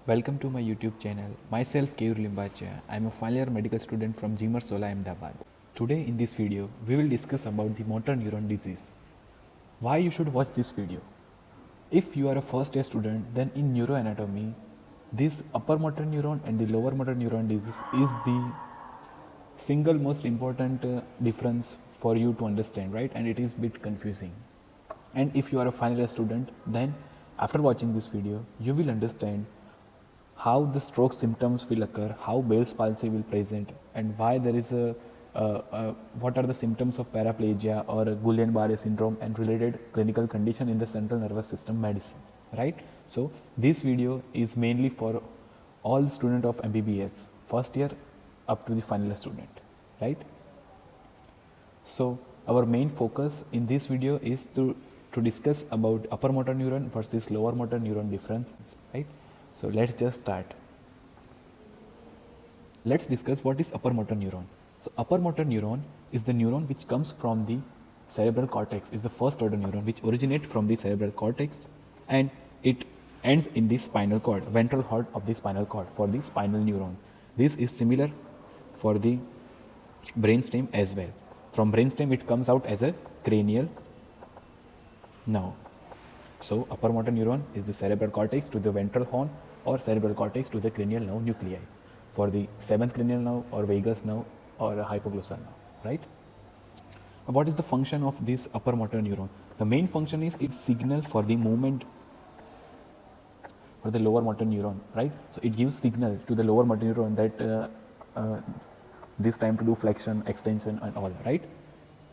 Welcome to my YouTube channel. Myself Keyur Limbacha. I am a final year medical student from Jimar Sola, Ahmedabad. Today in this video, we will discuss about the motor neuron disease. Why you should watch this video? If you are a first year student, then in neuroanatomy, this upper motor neuron and the lower motor neuron disease is the single most important difference for you to understand, right? And it is a bit confusing. And if you are a final year student, then after watching this video, you will understand how the stroke symptoms will occur, how Bell's palsy will present, and why there is what are the symptoms of paraplegia or Guillain-Barré syndrome and related clinical condition in the central nervous system medicine, right? So this video is mainly for all student of MBBS, first year up to the final year student, right? So our main focus in this video is to discuss about upper motor neuron versus lower motor neuron differences, right? So let's just start. Let's discuss what is upper motor neuron. So upper motor neuron is the neuron which comes from the cerebral cortex, is the first order neuron which originates from the cerebral cortex and it ends in the spinal cord, ventral horn of the spinal cord for the spinal neuron. This is similar for the brainstem as well. From brainstem it comes out as a cranial nerve. So upper motor neuron is the cerebral cortex to the ventral horn or cerebral cortex to the cranial nerve nuclei for the seventh cranial nerve or vagus nerve or hypoglossal nerve, right? What is the function of this upper motor neuron? The main function is it signal for the movement for the lower motor neuron, right? So it gives signal to the lower motor neuron that this time to do flexion, extension and all, right?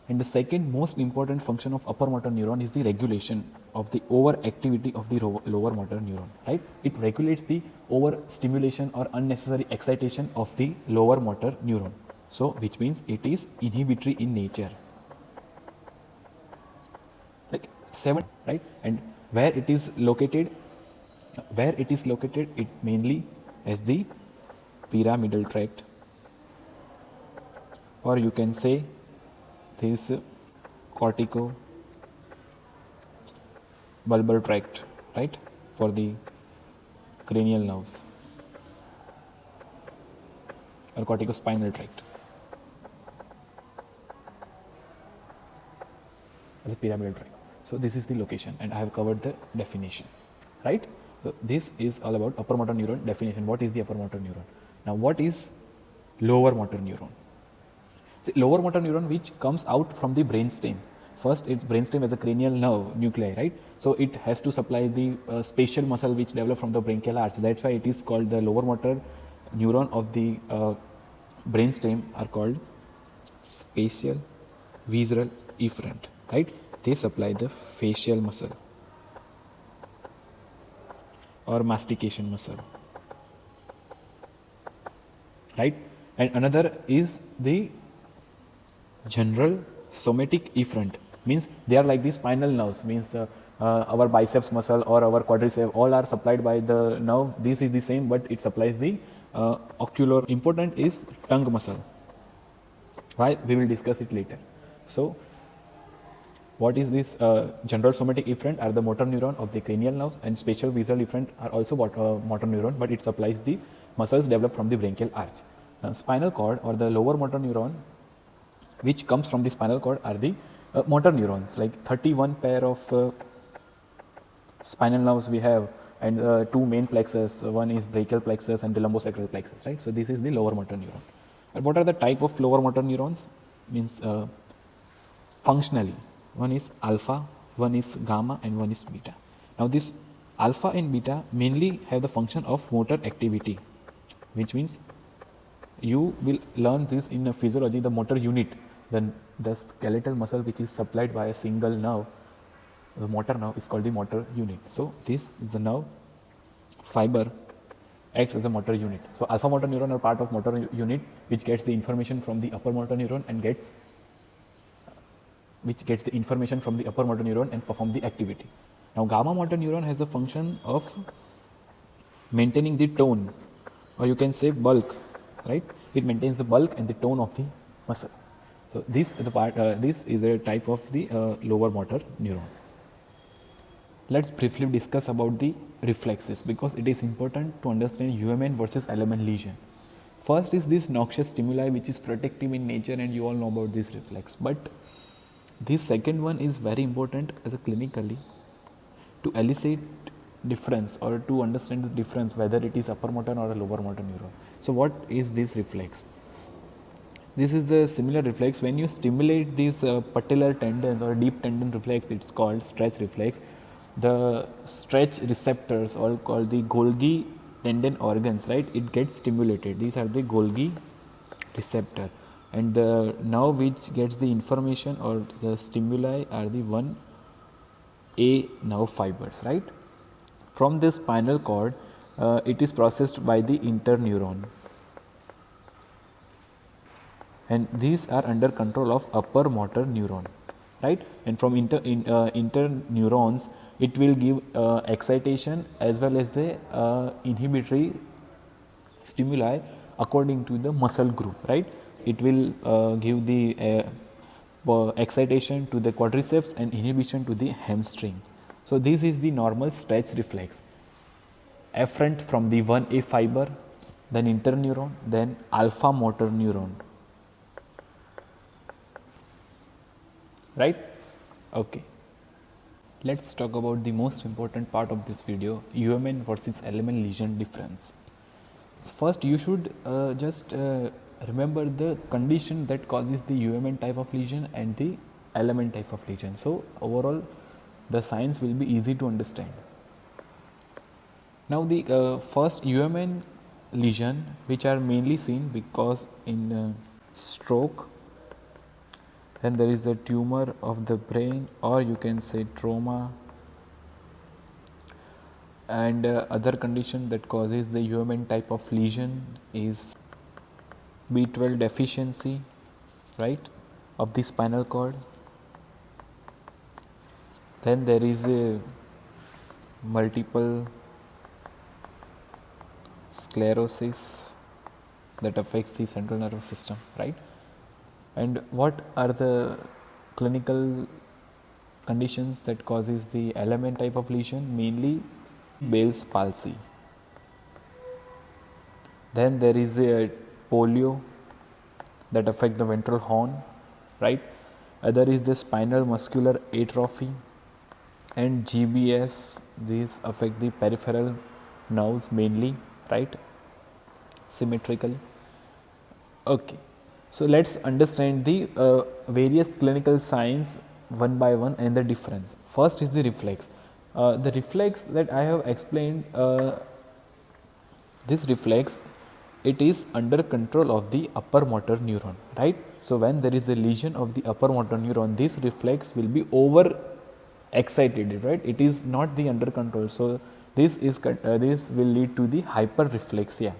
And the second most important function of upper motor neuron is the regulation of the overactivity of the lower motor neuron, right? It regulates the overstimulation or unnecessary excitation of the lower motor neuron. So, which means it is inhibitory in nature. Like 7, right? And where it is located, it mainly as the pyramidal tract, or you can say this cortico bulbar tract, right, for the cranial nerves or corticospinal tract as a pyramidal tract. So this is the location and I have covered the definition, right? So this is all about upper motor neuron definition. What is the upper motor neuron? Now what is lower motor neuron? See, lower motor neuron which comes out from the brainstem. First, it's brainstem as a cranial nerve nuclei, right? So it has to supply the spatial muscle which develop from the brachial arch. That's why it is called the lower motor neuron of the brainstem are called spatial visceral efferent, right? They supply the facial muscle or mastication muscle, right? And another is the general somatic efferent, means they are like the spinal nerves, means our biceps muscle or our quadriceps all are supplied by the nerve. This is the same, but it supplies the ocular. Important is tongue muscle. Why? We will discuss it later. So what is this general somatic efferent are the motor neuron of the cranial nerves, and spatial visceral efferent are also motor neuron, but it supplies the muscles developed from the brachial arch. Spinal cord or the lower motor neuron which comes from the spinal cord are the motor neurons, like 31 pair of spinal nerves we have, and two main plexus, one is brachial plexus and the lumbosacral plexus, right? So this is the lower motor neuron. And what are the type of lower motor neurons? Means functionally, one is alpha, one is gamma and one is beta. Now this alpha and beta mainly have the function of motor activity, which means you will learn this in physiology, the motor unit, then the skeletal muscle which is supplied by a single nerve, the motor nerve is called the motor unit. So this is the nerve fiber acts as a motor unit. So alpha motor neuron are part of motor unit which gets the information from the upper motor neuron and perform the activity. Now gamma motor neuron has the function of maintaining the tone, or you can say bulk, right? It maintains the bulk and the tone of the muscle. So this is a type of the lower motor neuron. let's briefly discuss about the reflexes because it is important to understand UMN versus LMN lesion. First is this noxious stimuli which is protective in nature, and you all know about this reflex. But this second one is very important as a clinically to elicit difference or to understand the difference whether it is upper motor or a lower motor neuron. So what is this reflex? This is the similar reflex when you stimulate these patellar tendons or deep tendon reflex. It's called stretch reflex. The stretch receptors, or called the Golgi tendon organs, right? It gets stimulated. These are the Golgi receptor, and the nerve which gets the information or the stimuli are the 1A nerve fibers, right? From this spinal cord, it is processed by the interneuron, and these are under control of upper motor neuron, right? And from interneurons, it will give excitation as well as the inhibitory stimuli according to the muscle group, right? It will give the excitation to the quadriceps and inhibition to the hamstring. So this is the normal stretch reflex. Afferent from the 1A fiber, then interneuron, then alpha motor neuron, right? Okay, let's talk about the most important part of this video, UMN versus LMN lesion difference. First, you should just remember the condition that causes the UMN type of lesion and the LMN type of lesion. So overall, the science will be easy to understand. Now the first UMN lesion, which are mainly seen because in stroke, then there is a tumor of the brain, or you can say trauma, and other condition that causes the UMN type of lesion is B12 deficiency, right, of the spinal cord. Then there is a multiple sclerosis that affects the central nervous system, right? And what are the clinical conditions that causes the LMN type of lesion? Mainly Bell's palsy. Then there is a polio that affect the ventral horn, right? Other is the spinal muscular atrophy, and GBS. These affect the peripheral nerves mainly, right? Symmetrically. Okay, so let's understand the various clinical signs one by one and the difference. First is the reflex. The reflex that I have explained, this reflex, it is under control of the upper motor neuron, right? So when there is a lesion of the upper motor neuron, this reflex will be over excited, right? It is not the under control. So this will lead to the hyperreflexia.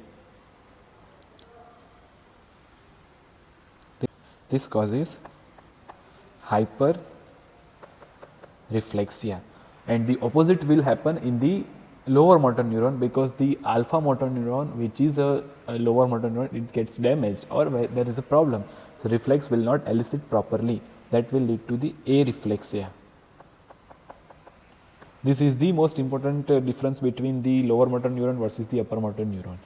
This causes hyperreflexia, and the opposite will happen in the lower motor neuron, because the alpha motor neuron, which is a lower motor neuron, it gets damaged or where there is a problem. So reflex will not elicit properly. That will lead to the areflexia. This is the most important difference between the lower motor neuron versus the upper motor neuron.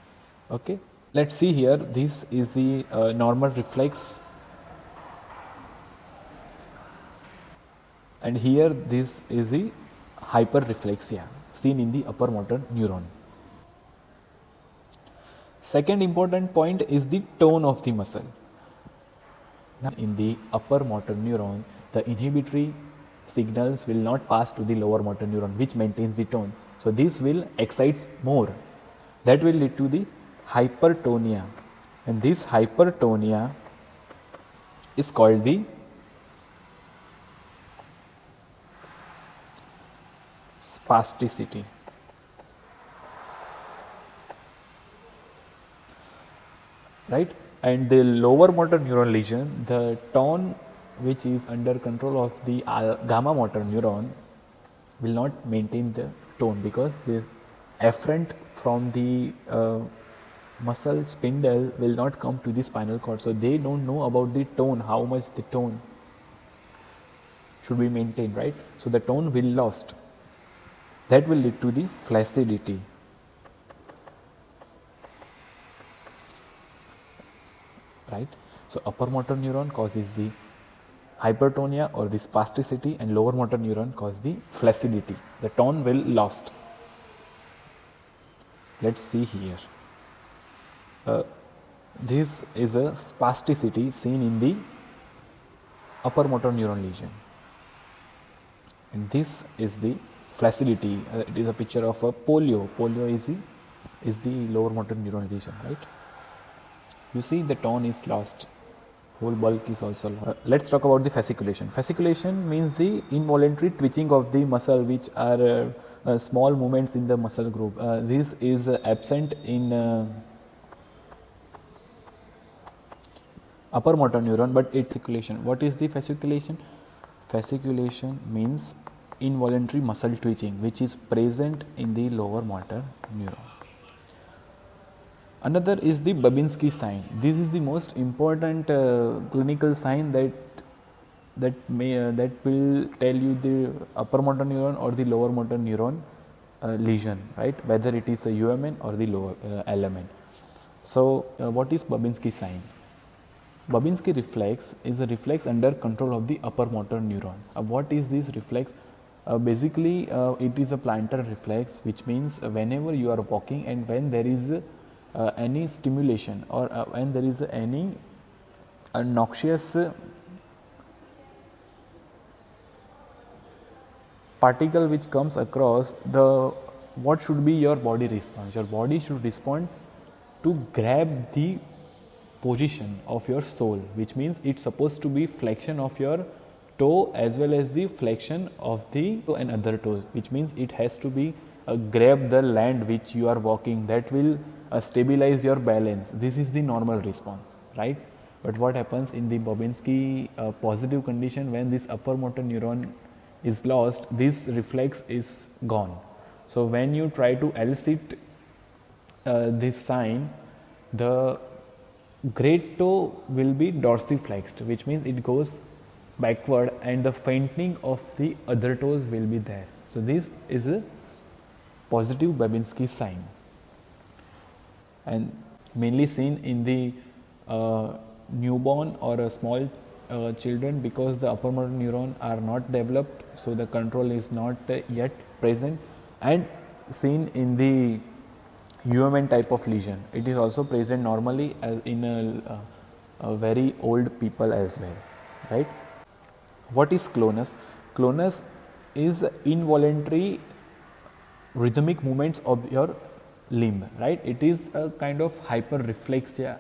Okay, let's see here. This is the normal reflex, and here this is the hyperreflexia seen in the upper motor neuron. Second important point is the tone of the muscle. Now, in the upper motor neuron, the inhibitory signals will not pass to the lower motor neuron, which maintains the tone. So this will excite more. That will lead to the hypertonia, and this hypertonia is called the spasticity. Right? And the lower motor neuron lesion, the tone which is under control of the gamma motor neuron will not maintain the tone, because the afferent from the muscle spindle will not come to the spinal cord. So they don't know about the tone, how much the tone should be maintained, right? So the tone will lost. that will lead to the flaccidity, right? So upper motor neuron causes the hypertonia or the spasticity, and lower motor neuron cause the flaccidity. The tone will lost. Let's see here. This is a spasticity seen in the upper motor neuron lesion, and this is the flaccidity. It is a picture of a polio. Polio is the lower motor neuron lesion, right? You see the tone is lost, whole bulk is also lost. Let's talk about the fasciculation. Fasciculation means the involuntary twitching of the muscle, which are small movements in the muscle group. This is absent in upper motor neuron, but it's fasciculation. What is the fasciculation? Fasciculation means involuntary muscle twitching, which is present in the lower motor neuron. Another is the Babinski sign. This is the most important clinical sign that will tell you the upper motor neuron or the lower motor neuron lesion, right? Whether it is a UMN or the lower LMN. So, what is Babinski sign? Babinski reflex is a reflex under control of the upper motor neuron. What is this reflex? Basically, it is a plantar reflex, which means whenever you are walking and when there is any stimulation or when there is any noxious particle which comes across, what should be your body response? Your body should respond to grab the position of your sole, which means it's supposed to be flexion of your toe as well as the flexion of the toe and other toes, which means it has to be grab the land which you are walking. That will stabilize your balance. This is the normal response, right? But what happens in the Babinski positive condition, when this upper motor neuron is lost, this reflex is gone. So when you try to elicit this sign, the great toe will be dorsiflexed, which means it goes backward and the fainting of the other toes will be there. So this is a positive Babinski sign, and mainly seen in the newborn or small children, because the upper motor neuron are not developed, so the control is not yet present, and seen in the UMN type of lesion. It is also present normally as in a very old people as well, right? What is clonus? Clonus is involuntary rhythmic movements of your limb, right? It is a kind of hyperreflexia.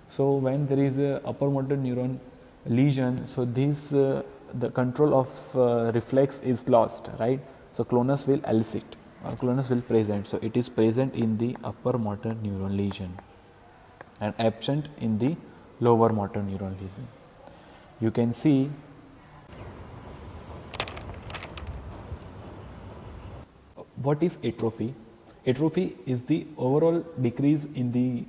So when there is a upper motor neuron lesion, so this the control of reflex is lost, right? So clonus will elicit or clonus will present. So it is present in the upper motor neuron lesion and absent in the lower motor neuron lesion. You can see what is atrophy. Atrophy is the overall decrease in the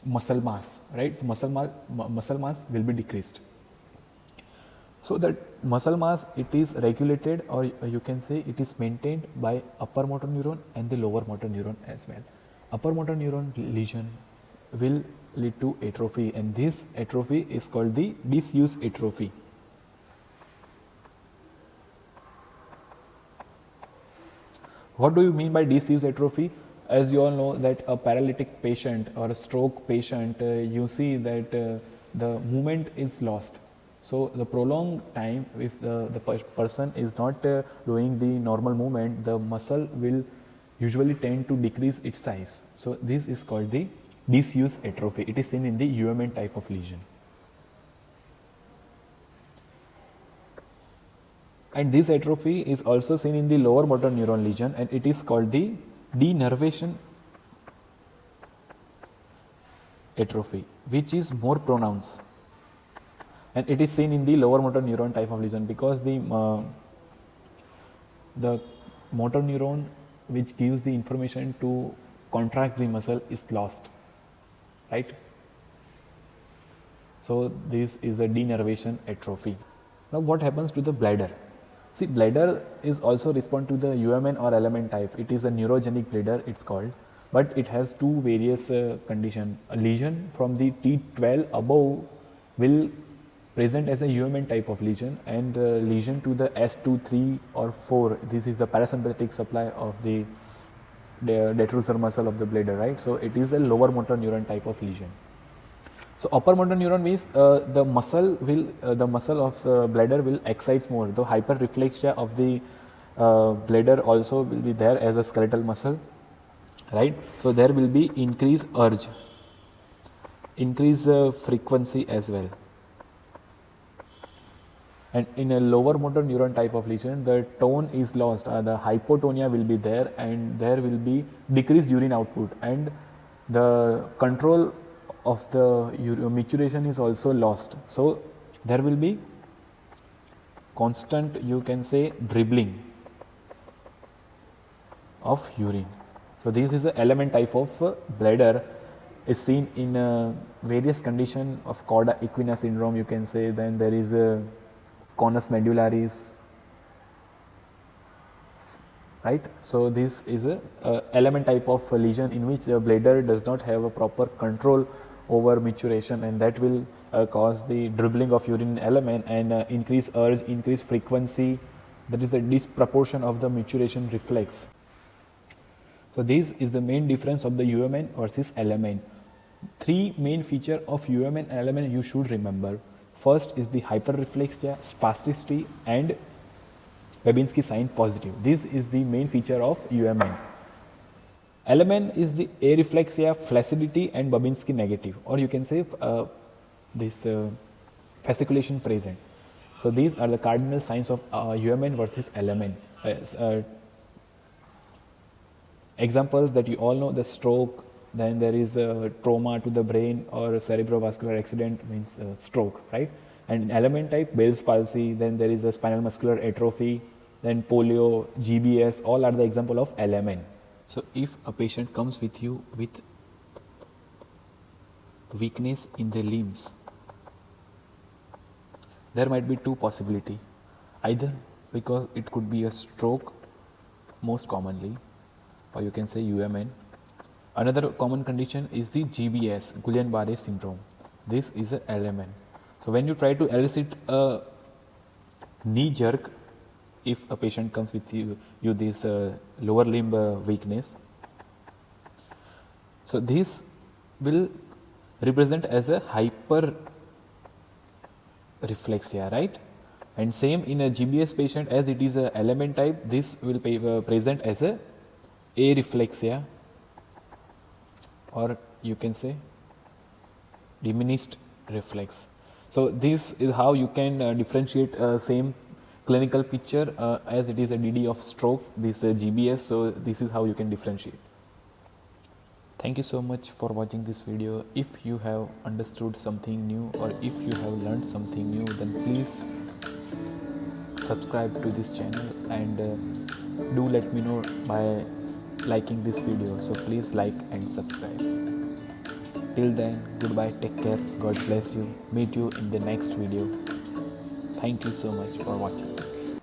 muscle mass, right? So muscle mass will be decreased. So that muscle mass, it is regulated, or you can say it is maintained by upper motor neuron and the lower motor neuron as well. Upper motor neuron lesion will lead to atrophy, and this atrophy is called the disuse atrophy. What do you mean by disuse atrophy? As you all know that a paralytic patient or a stroke patient, you see that the movement is lost. So the prolonged time, if the person is not doing the normal movement, the muscle will usually tend to decrease its size. So this is called the disuse atrophy. It is seen in the UMN type of lesion. And this atrophy is also seen in the lower motor neuron lesion, and it is called the denervation atrophy, which is more pronounced, and it is seen in the lower motor neuron type of lesion, because the motor neuron which gives the information to contract the muscle is lost, right? So this is a denervation atrophy. Now what happens to the bladder? See, bladder is also respond to the UMN or LMN type. It is a neurogenic bladder, it's called, but it has two various condition. A lesion from the T12 above will present as a UMN type of lesion, and lesion to the S2, 3 or 4. This is the parasympathetic supply of the detrusor muscle of the bladder, right? So it is a lower motor neuron type of lesion. So upper motor neuron means the muscle of bladder will excite more. The hyperreflexia of the bladder also will be there as a skeletal muscle, right? So there will be increased urge, increased frequency as well. And in a lower motor neuron type of lesion, the tone is lost, the hypotonia will be there, and there will be decreased urine output, and the control of the maturation is also lost. So there will be constant, you can say, dribbling of urine. So this is the LMN type of bladder, is seen in various condition of cauda equina syndrome, you can say. Then there is a conus medullaris, right? So this is a LMN type of lesion in which the bladder does not have a proper control over maturation, and that will cause the dribbling of urine in LMN and increase urge, increase frequency. That is the disproportion of the maturation reflex. So this is the main difference of the UMN versus LMN. Three main features of UMN and LMN you should remember. First is the hyperreflexia, spasticity, and Babinski sign positive. This is the main feature of UMN. LMN is the areflexia, flaccidity, and Babinski negative, or you can say this fasciculation present. So these are the cardinal signs of UMN versus LMN. Examples that you all know: the stroke, then there is a trauma to the brain or a cerebrovascular accident, means stroke, right? And in LMN type, Bell's palsy, then there is a spinal muscular atrophy, then polio, GBS, all are the example of LMN. So if a patient comes with you with weakness in the limbs, there might be two possibilities. Either because it could be a stroke most commonly, or you can say UMN. Another common condition is the GBS, Guillain-Barré syndrome. This is a LMN. So when you try to elicit a knee jerk, if a patient comes with you this lower limb weakness, so this will represent as a hyperreflexia, right? And same in a GBS patient, as it is a LMN type, this will present as a areflexia, or you can say diminished reflex. So this is how you can differentiate same clinical picture as it is a DD of stroke, this GBS. So this is how you can differentiate. Thank you so much for watching this video. If you have understood something new, or if you have learned something new, then please subscribe to this channel, and do let me know by liking this video. So please like and subscribe. Till then, goodbye, take care, God bless you. Meet you in the next video. Thank you so much for watching.